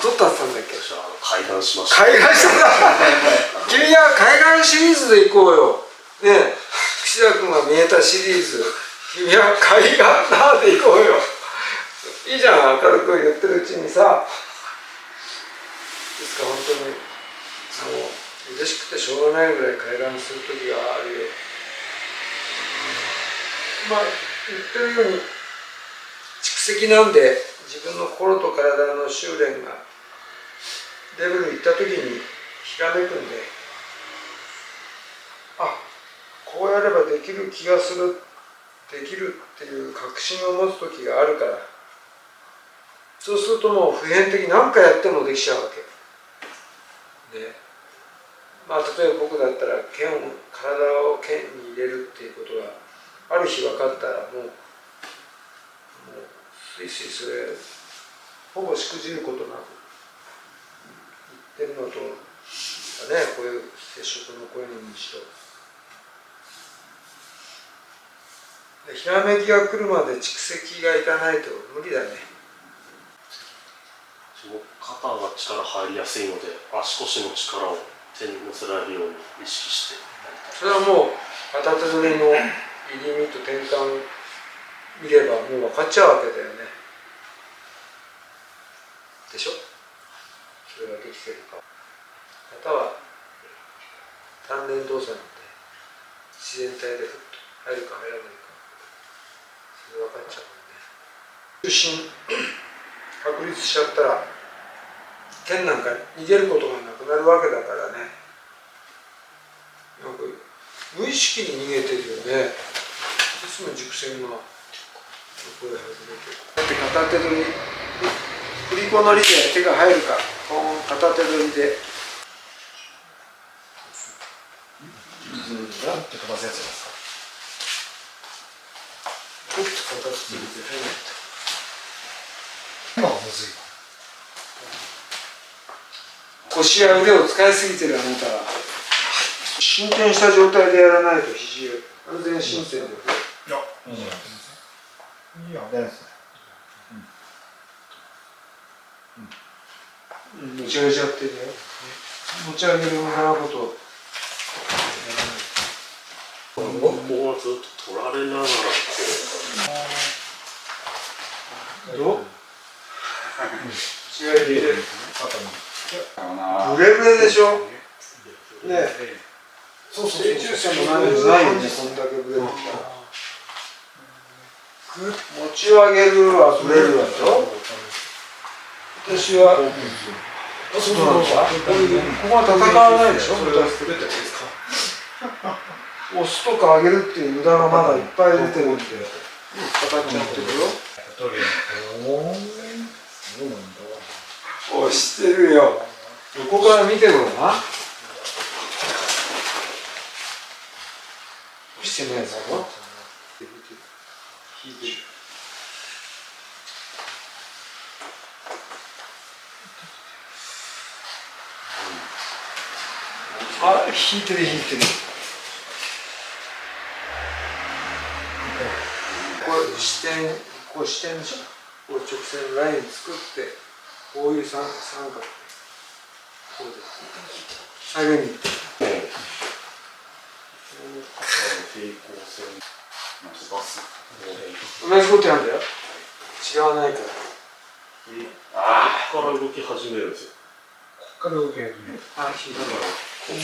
どったってたんだっけ。海岸しました。海岸したんだ君は海岸シリーズで行こうよね。串田君が見えたシリーズ、君は海岸だで行こうよ。いいじゃん、明るく言ってるうちにさ。ですから本当にもう嬉しくてしょうがないぐらい海岸する時があるよ。まあ言ってるように蓄積なんで、自分の心と体の修練がレベルいった時にひらめくんで、あ、こうやればできる気がする、できるっていう確信を持つ時があるから、そうするともう普遍的に何回やってもできちゃうわけで、まあ例えば僕だったら体を剣に入れるっていうことがある日分かったら、もうスイスイそれほぼしくじることなく言ってるのとね、こういう接触のこういうのにしろ、ひらめきが来るまで蓄積がいかないと無理だね。肩が力入りやすいので、足腰の力を手に乗せられるように意識してやりたい。それはもう片手取りの入り身と転換見ればもう分かっちゃうわけだよね。でしょ。それができてるか。肩は単連動作なんで自然体でふっと入るか入らないか、それ分かっちゃうもんね。中心確立しちゃったら剣なんか逃げることがなくなるわけだからね。なんか無意識に逃げてるよね。いつも軸線がここで外れてる。だって片手取り、振り子のりで手が入るか、片手取りで。なんて飛ばすやつですか。ちょっと形入れて入らないと。今はむずいわ。腰や腕を使いすぎてるあなたは、伸展した状態でやらないと肘を完全伸展で。いや、いいや、大丈夫ですね。持ち上げちゃってるよ。持ち上げる無駄なこと。ここはずっと取られながらどう？試合で入れる。ブレブレでしょ。ねえ。そうそう。正中線も何もないよね、こんだけブレるから。持ち上げるはブレるだろ。私はそうなんだ。ここは戦わないでしょ。押すとか上げるっていう無駄がまだいっぱい出てるんで、戦っちゃってるよ。押してるよ。横から見てるな。押してないだろ。引いてる。あ、引いてる引いてる。これ支点、こう支点でしょ。こう直線ライン作って、こういう三角。こうで下げに行って。平行線飛ばす。同じことやるんだよ。違わないから。ここから動き始めるんですよ。ここから動き始める。あ、引いた。ここ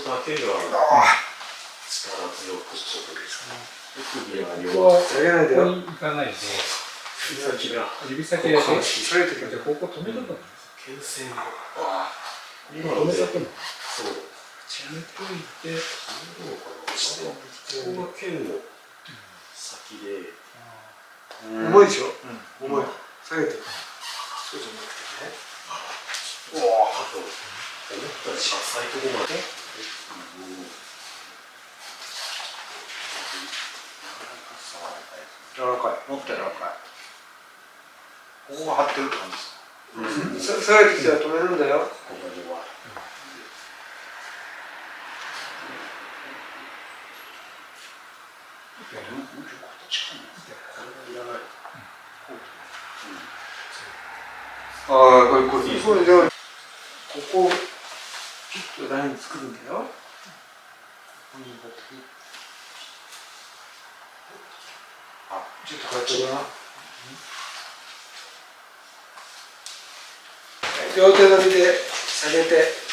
だけが力強くこぐ。首が弱く下げないでよ。ここに行かないで、指先だけ下げてくる。ここ止めとくの。牽制も。今止めとくの。そう。止めといて、ここが剣の先で。重いでしょ。重い。下げてくる。そうじゃなくてね。思ったより浅いところまで。柔らかい。もっと柔らかい。ここが張ってるって感じですか。下げてきたら止めるんだよ。ああ、これいいですね。これでここピッとライン作るんだよ。ここに向かってピッ。あ、ちょっと変わってるな。両手のみで下げて。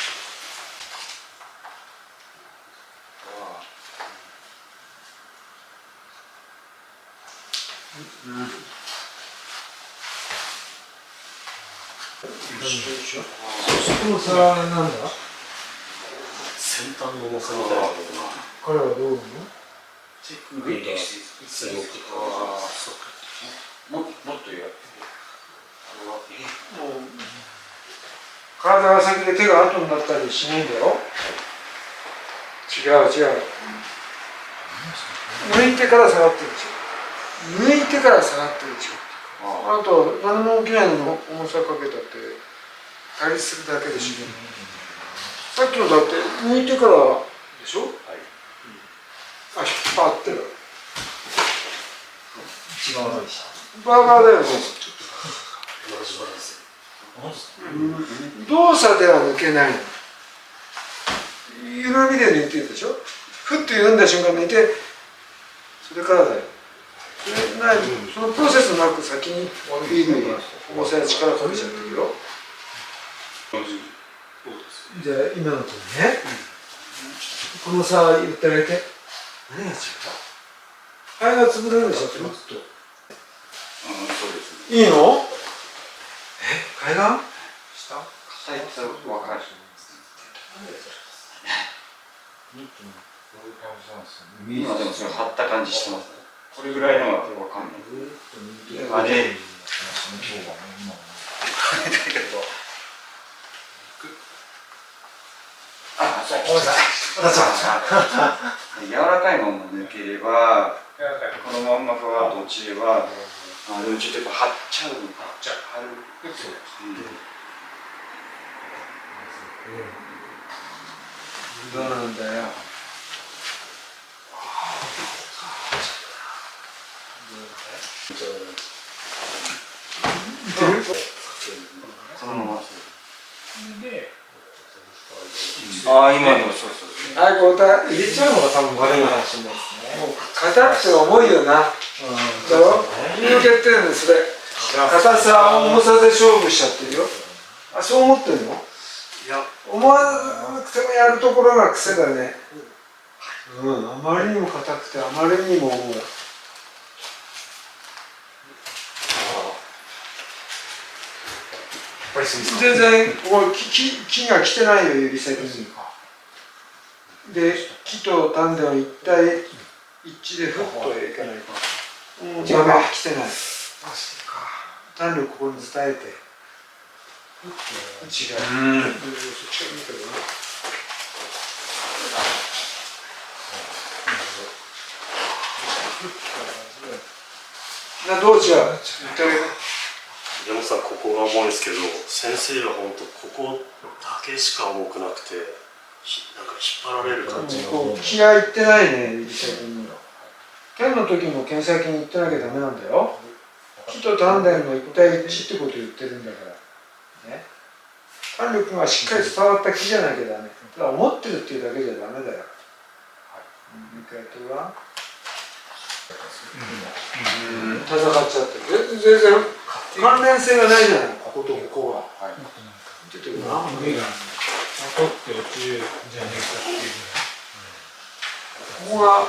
この差は何だ？先端の重さみたいなのが彼はどう思う？手首が強くて、もっとや体が先で手が後になったりしないんだよ。違う。抜いてから下がってるでしょ。抜いてから下がってるでしょ。あと何も起きないのに重さかけたって対立するだけでしょ。さっきのだって抜いてからでしょ。あ、引っ張ってる。一番悪いし。バーバーだよね。動作では抜けないの。緩みで抜いてるでしょ。ふっと緩んだ瞬間抜いて、それからだよ。そのプロセスなく先にビールに重さや力かけちゃってるよ。じゃあ今のとね、この差言ってあげて。何が違う？肺が潰れるでしょ、ずっと。そうですね。いいの？肺が？下？硬いって分かる。今でもそれ張った感じしてますね。これぐらいのが分かんない。あれ。柔らかいまま抜ければ、このまんまふわっと落ちれば、でもちょっとやっぱ張っちゃうのか。張る。どうなんだよ。そのまま。ああ、今のそう。はい、交代。入れちゃうのが多分悪いかもしれないですね。もう硬くて重いよな。だろ？抜けてるんです、それ。硬さ、重さで勝負しちゃってるよ。あ、そう思ってるの？いや、思わなくてもやるところが癖だね。あまりにも硬くて、あまりにも重い。全然ここ木が来てないよ、指先に。で、木と丹田を一致でふっといかないと。もうダメ、来てない。丹力ここに伝えて。違う。そっちから見てるな。どう違う？言ってあげて。山本さん、ここが重いんですけど、先生は本当ここだけしか重くなくて、なんか引っ張られる感じが。気がいってないね、指先に。剣の時も剣先にいってなきゃダメなんだよ。木と丹田の一対一ってことを言ってるんだから。ね。丹力がしっかり伝わった木じゃなきゃダメ。だから思ってるっていうだけじゃダメだよ。もう一回やってごらん。戦っちゃってる。全然関連性がないじゃない、こことここが。見ててごらん。取って落ちるんじゃねえかっていう。ここが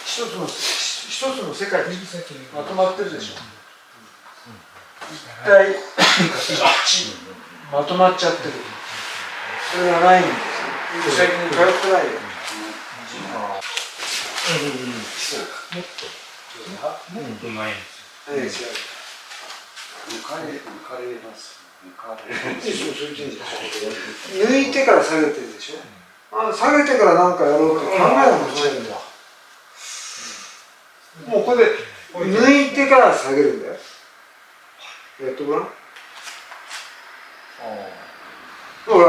一つの世界にまとまってるでしょ。一体一致まとまっちゃってる。それがないんですよ。最近通ってないよ。もっとないんですよ。抜かれます。抜いてから下げてるでしょ。下げてから何かやろうって考えなくなっちゃうんだ。もうこれで抜いてから下げるんだよ。やってごらん。ほら。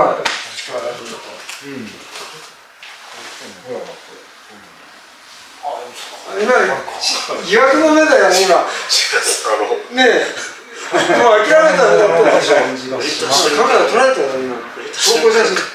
今疑惑の目だよね、今。ねえ。もう諦めたんだよ。音が感じがします。カメラ撮られたよ今。投稿写真